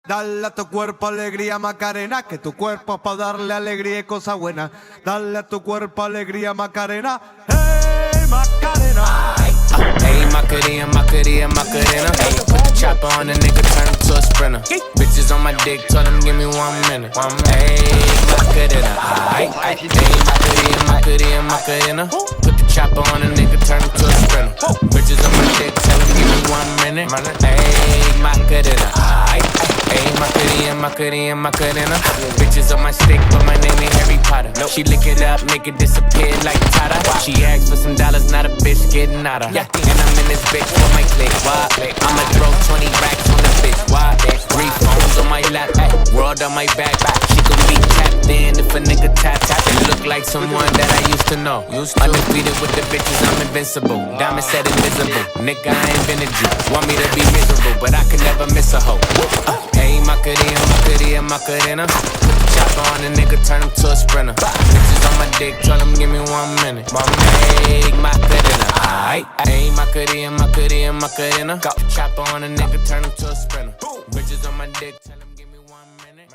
Dale a tu cuerpo alegría Macarena, que tu cuerpo es para darle alegría y cosas buenas. Dale a tu cuerpo alegría Macarena, hey Macarena. Hey, Macarena, Macarena, Macarena. Hey, put the chopper on the nigga, turn him to a sprinter. Bitches on my dick, tell them give me 1 minute. Hey, Macarena. Hey, Macarena, Macarena, Macarena. Put the chopper on the nigga, turn him to a sprinter. Bitches on my dick, tell them give me 1 minute. Hey, Macarena. Hey, Macarena, Macarena, Macarena. Bitches on my stick, but my name ain't Harry Potter. She lick it up, make it disappear like Tata. She asked for some dollars, not a bitch getting out of. And I'm in this bitch for my click. Why? I'ma throw 20 racks on the bitch. Why? 3 phones on my lap, world on my back. She gon' be tapped in if a nigga tap. It look like someone that I used to know. Undefeated with the bitches, I'm invincible. Diamond said invisible. Nigga, I invented you. Want me to be miserable, but I can never miss a hoe. Hey, Macarena, Macarena, Macarena. Put the chopper on the nigga, turn him to a sprinter. Bitches on my dick, tell him give me 1 minute. Hey, Macarena. Hey, Macarena, Macarena, Macarena. Got the chopper on a nigga, turn him to a sprinter. Bitches on my dick, tell him give me 1 minute.